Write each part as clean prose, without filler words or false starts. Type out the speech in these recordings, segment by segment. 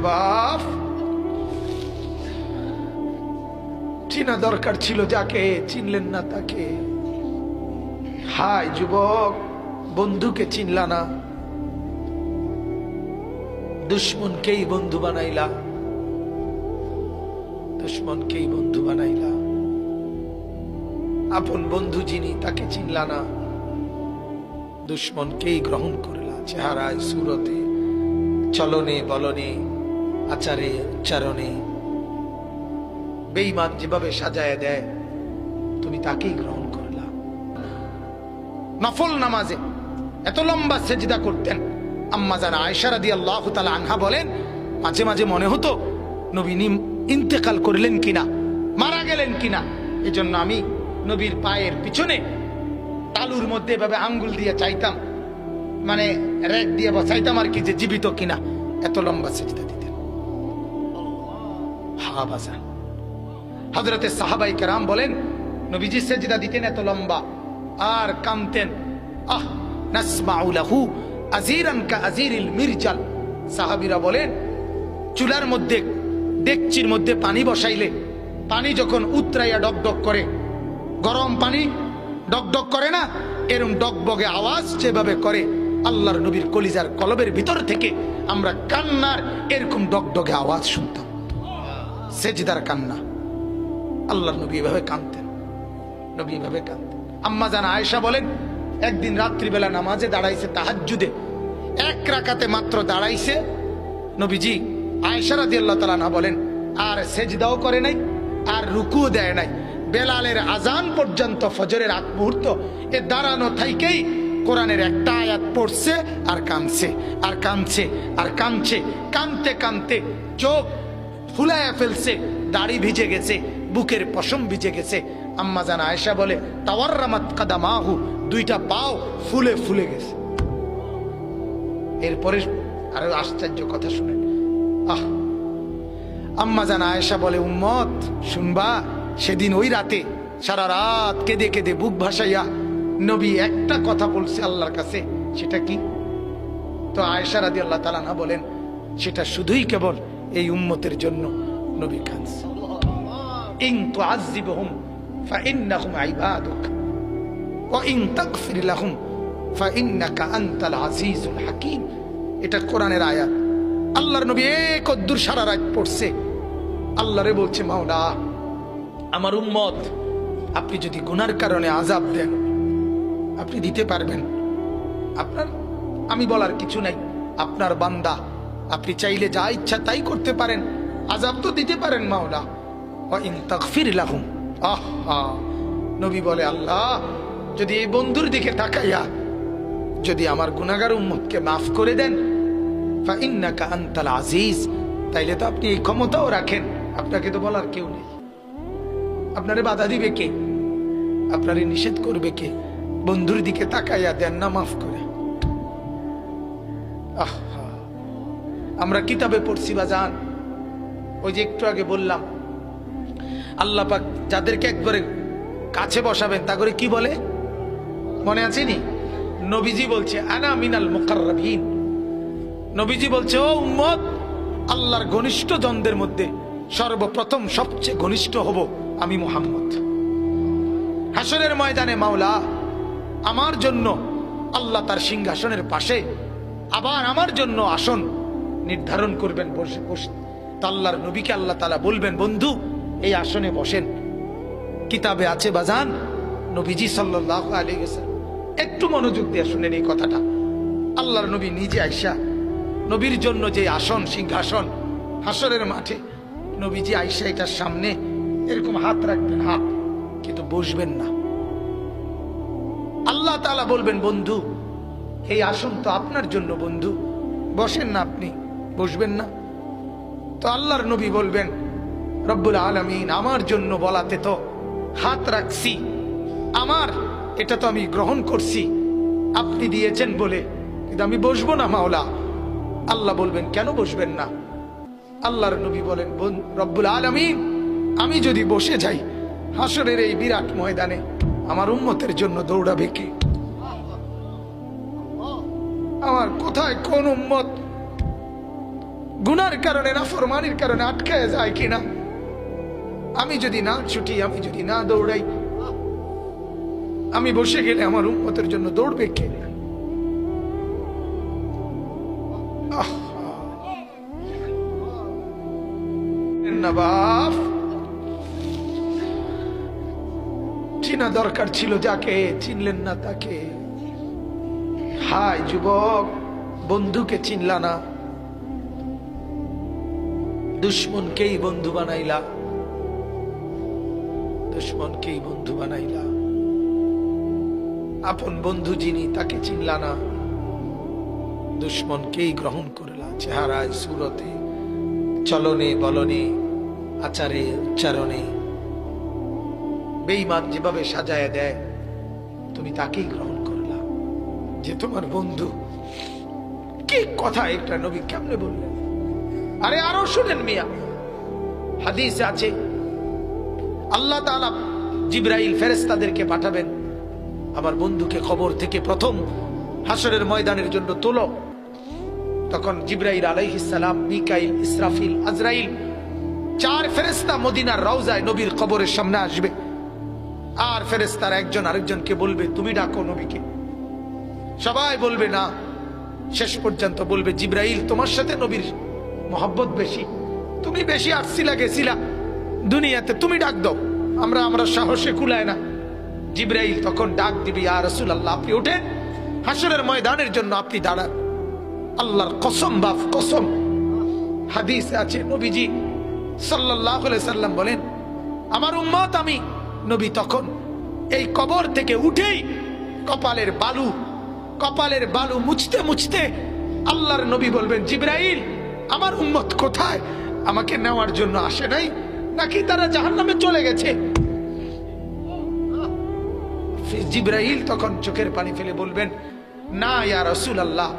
বাপ, চিনা দরকার ছিল যাকে, চিনলেন না তাকে। হায় যুবক, বন্ধুকে চিনলা না, দুশ্মনকেই বন্ধু বানাইলা, দুশ্মনকেই বন্ধু বানাইলা। আপন বন্ধু যিনি তাকে চিনলা না, দুশ্মনকেই গ্রহণ করলা। চেহারায়, সুরতে, চলনে বলনে, আচারে উচ্চারণে বেঈমান যেভাবে সাজায় দেয়, তুমি তাকেই গ্রহণ করলা। নফল নামাজে এত লম্বা সেজদা করতেন। আম্মা জান আয়েশা রাদিয়াল্লাহু তাআলা আনহা বলেন, মাঝে মাঝে মনে হতো নবী ইন্তেকাল করলেন কিনা, মারা গেলেন কিনা। এজন্য আমি নবীর পায়ের পিছনে তালুর মধ্যে এভাবে আঙ্গুল দিয়ে চাইতাম, মানে রেক দিয়ে বসাইতাম আর কি, যে জীবিত কিনা। এত লম্বা সেজদা দিতেন। হা বাজান, হযরতে সাহাবায়ে কেরাম বলেন, নবীজি সেজদা দিতেন এত লম্বা আর কাঁদতেন। আহ নাসমাউ লাহু আজিরান কা আজিরিল মিরজাল। সাহাবীরা বলেন, চুলার মধ্যে, ডেকচির মধ্যে পানি বসাইলে পানি যখন উতরাইয়া ডকডক করে, গরম পানি ডকডক করে না, এরকম ডকবগে আওয়াজ যেভাবে করে, আল্লাহর নবীর কলিজার কলবের ভিতর থেকে আমরা কান্নার এরকম ডকডকে আওয়াজ শুনতাম। সেজদার কান্না। আল্লাহর নবী এভাবে কাঁদতেন, নবী এভাবে কাঁদতেন। আম্মা জান আয়েশা বলেন, একদিন রাত্রিবেলা নামাজে দাঁড়াইছে, তাহাজ্জুদে এক রাকাতে মাত্র দাঁড়াইছে নবীজি। আয়েশা রাদিয়াল্লাহু তাআলা আনহা বলেন, আর সেজদাও করে নাই, আর রুকুও দেয় নাই। বেলালের আজান পর্যন্ত, ফজরের আগ মুহূর্ত, এ দাঁড়ানো থাইকেই কোরআনের একটা আয়াত পড়ছে আর কাঁদছে, আর কাঁদছে, আর কাঁদছে। কাঁদতে কাঁদতে চোখ ফুলায়া ফেলছে, দাড়ি ভিজে গেছে, বুকের পশম ভিজে গেছে। আম্মা জান আয়েশা বলে, তাওয়াররামাত কাদামাহু, দুইটা পাও ফুলে ফুলে গেছে। এরপরে আরো আশ্চর্য কথা শুনেন। আহ, আম্মা জান আয়েশা বলে, উম্মত শুনবা, সেদিন ওই রাতে সারা রাত কেঁদে কেঁদে বুক ভাসাইয়া নবী একটা কথা বলছে আল্লাহর কাছে। সেটা কি? তো আয়েশা রাদিয়াল্লাহু তাআলা আনহা বলেন, সেটা শুধুই কেবল এই উম্মতের জন্য নবী কাঁদছে। ইন তুআযিবহুম ফাইন্নাহুম ইবাদুক ওয়া ইন তাগফির লাহুম ফাইন্নাকা আনতাল আজিজুল হাকীম। এটা কোরআনের আয়াত। আল্লাহর নবী কদ্দুর সারা রাত পড়ছে, আল্লাহরে বলছে, মাওলা আমার উম্মত, আপনি যদি গুনার কারণে আযাব দেন, আপনি দিতে পারবেন। আপনার, আমি বলার কিছু নাই, আপনার বান্দা, আপনি চাইলে যা ইচ্ছা তাই করতে পারেন, আযাব তো দিতে পারেন মাওলা। ওয়া ইন তাগফির লাহুম, আহা, নবী বলে, আল্লাহ যদি এই বন্ধুর দিকে তাকাইয়া যদি আমার গুনাহগার উম্মতকে মাফ করে দেন, ফাইন্নাকা আনতাল আজিজ, তাইলে তো আপনি এই ক্ষমতাও রাখেন, আপনাকে তো বলার কেউ নেই। আপনারে বাধা দিবে কে? আপনারে নিষেধ করবে কে? বন্ধুর দিকে তাকাইয়া দেন না মাফ করে। আহা, আমরা কিতাবে পড়ছি বাজান, ওই যে একটু আগে বললাম, আল্লাহ পাক যাদেরকে একবারে কাছে বসাবেন তা করে কি বলে, মনে আছে নি? নবীজি বলছে, আনা মিনাল মুকাররাবিন। নবীজি বলছে, ও উম্মত, আল্লাহর ঘনিষ্ঠ জনদের মধ্যে সর্বপ্রথম সবচেয়ে ঘনিষ্ঠ হব আমি মুহাম্মদ। হাসরের ময়দানে মাওলা আমার জন্য, আল্লাহ তার সিংহাসনের পাশে আবার আমার জন্য আসন নির্ধারণ করবেন, বসে বসে। তা আল্লাহর নবীকে আল্লাহ তাআলা বলবেন, বন্ধু এই আসনে বসেন। কিতাবে আছে বাজান, নবীজি সাল্লাল্লাহু আলাইহি ওয়াসাল্লাম, একটু মনোযোগ দিয়ে শুনেন এই কথাটা। আল্লাহর নবী নিজে আয়েশা, নবীর জন্য যে আসন, সিংহাসন হাসরের মাঠে, নবীজি আয়েশা এটার সামনে এরকম হাত রাখবেন, হাত, কিন্তু বসবেন না। আল্লাহ তাআলা বলবেন, বন্ধু এই আসন তো আপনার জন্য, বন্ধু বসেন না, আপনি বসবেন না। তো আল্লাহর নবী বলবেন, রব্বুল আলামিন আমার জন্য বলাতে তো হাত রাখছি, আমার এটা তো আমি গ্রহণ করছি, আপনি দিয়েছেন বলে, কিন্তু আমি বসবো না মাওলা। আল্লাহ বলবেন, কেন বসবেন না? আল্লাহর নবী বলেন, রব্বুল আলামিন আমি যদি বসে যাই হাসরের এই বিরাট ময়দানে, আমার উম্মতের জন্য দৌড়াবে কে? আমার কোথায় কোন উম্মত গুনার কারণে, নাফরমানির কারণে আটকায় যায় কিনা। আমি যদি না ছুটি, আমি যদি না দৌড়াই, আমি বসে গেলে আমার উম্মতের জন্য দৌড়বে কে? বাপ, চিনা দরকার ছিল যাকে, চিনলেন না তাকে। হায় যুবক, বন্ধুকে চিনলা না, দুশ্মনকেই বন্ধু বানাইলা, দুশ্মনকেই বন্ধু বানাইলা। আপন বন্ধু যিনি তাকে চিনলা না, দুশ্মনকেই গ্রহণ করলা। চেহারায়, সুরতে, চলনে বলনে, আচারে উচ্চারণে বেঈমান যেভাবে সাজায় দেয়, তুমি তাকেই গ্রহণ করলা যে তোমার বন্ধু। কি কথা এটা নবী কেমনে বললেন? আরে আরো শুনেন মিয়া, হাদিসে আছে আল্লাহ তাআলা জিবরাইল ফেরেশতাদেরকে পাঠাবেন, আমার বন্ধুকে খবর থেকে প্রথম হাসরের ময়দানের জন্য তোলো। তখন জিবরাইল আলাইহিস সালাম, মিকাইল, ইসরাফিল, আজরাইল, 4 ফেরেশতা মদিনার রওজায় নবীর কবরের সামনে আসবে। আর ফেরেশতারা একজন আরেকজনকে বলবে, তুমি ডাকো নবীকে। সবাই বলবে না। শেষ পর্যন্ত বলবে, জিবরাইল তোমার সাথে নবীর মহব্বত বেশি, তুমি বেশি আসছিলা গেছিলা দুনিয়াতে, তুমি ডাক দাও, আমরা সাহসে কুলায় না। জিবরাইল তখন ডাক দিবি, ইয়া রাসূলুল্লাহ আপনি ওঠেন, হাসরের ময়দানের জন্য আপনি দাঁড়ান। আল্লাহর কসম বাপ কসম, হাদিসে আছে নবীজি সাল্লাল্লাহু আলাইহি সাল্লাম বলেন, আমার উম্মত আমি নবী তখন এই কবর থেকে উঠেই কপালের বালু মুছতে মুছতে আল্লাহর নবী বলবেন, জিবরাইল আমার উম্মত কোথায়? আমাকে নেওয়ার জন্য আসে নাই নাকি তারা জাহান্নামে চলে গেছে? জিবরাইল তখন চোখের পানি ফেলে বলবেন, না ইয়া রাসূলুল্লাহ,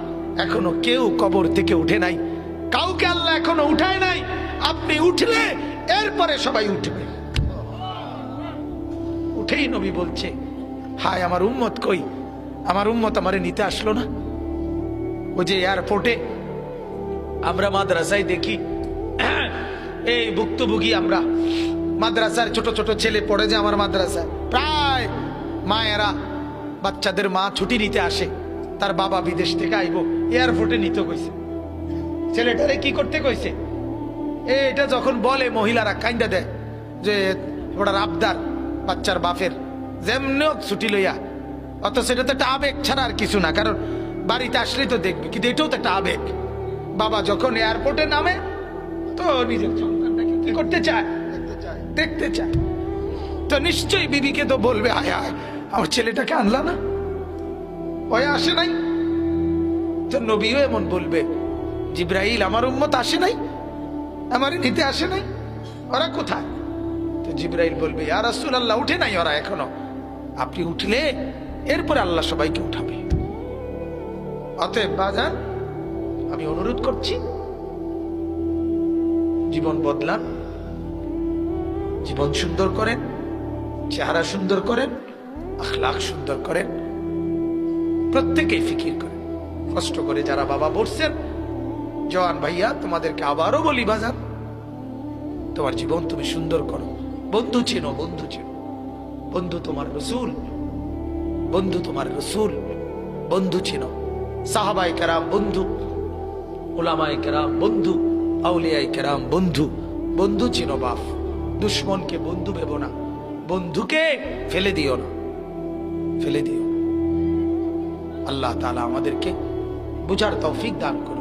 এখনো কেউ কবর থেকে উঠে নাই, কাউকে আল্লাহ এখনো উঠায় নাই, আপনি উঠলে এরপরে সবাই উঠবে। উঠেই নবী বলছে, হায় আমার উম্মত কই? আমার উম্মত আমারে নিতে আসলো না। ওই যে এয়ারপোর্টে আমরা মাদ্রাসায় দেখি, এই ভুক্তভোগী আমরা মাদ্রাসার ছোট ছোট ছেলে পড়ে যে আমার মাদ্রাসায়, প্রায় মায়েরা বাচ্চাদের মা ছুটি নিতে আসে, তার বাবা বিদেশ থেকে আইব, এয়ারপোর্টে নিতে কইছে। ছেলেটারে কি করতে কইছে? এটা যখন বলে মহিলারা কাইন্দা দেয় যে ওটার আবদার বাচ্চার বাপের, যেমন ছুটি লইয়া, অত সেটা তো একটা আবেগ ছাড়া আর কিছু না, কারণ বাড়িতে আসলেই তো দেখবে, কিন্তু এটাও তো একটা আবেগ। বাবা যখন এয়ারপোর্টে নামে তো নিজের সন্তানটাকে কি করতে চায়? দেখতে চায়। তো নিশ্চয়ই বিবিকে তো বলবে, হায় হায় আমার ছেলেটাকে আনলা না, ওই আসে নাই। তো নবীও এমন বলবে, জিবরাইল আমার উম্মত আসে নাই, আমার নিতে আসে নাই, ওরা কোথায়? তো জিবরাইল বলবে, ইয়া রাসূলুল্লাহ উঠে নাই ওরা এখনো, আপনি উঠলে এরপরে আল্লাহ সবাইকে উঠাবে। অতএব বাজান, আমি অনুরোধ করছি, জীবন বদলান, জীবন সুন্দর করেন, চেহারা সুন্দর করেন, আখলাক সুন্দর করেন, প্রত্যেকেই ফিকির করেন। কষ্ট করে যারা বাবা বলছেন, জওয়ান ভাইয়া তোমাদেরকে আবারও বলি, বাজান তোমার জীবন তুমি সুন্দর করো। বন্ধু চেনো, বন্ধু চেনো, বন্ধু তোমার রসূল, বন্ধু তোমার রসূল, বন্ধু চেনো। সাহাবায়ে কেরাম বন্ধু, উলামায়ে কেরাম বন্ধু, আউলিয়ায়ে কেরাম বন্ধু, বন্ধু চেনো বাপ। দুশ্মনকে বন্ধু ভেবো না, বন্ধুকে ফেলে দিও না, ফেলে দিও। আল্লাহ তাআলা আমাদেরকে বুঝার তৌফিক দান করুন।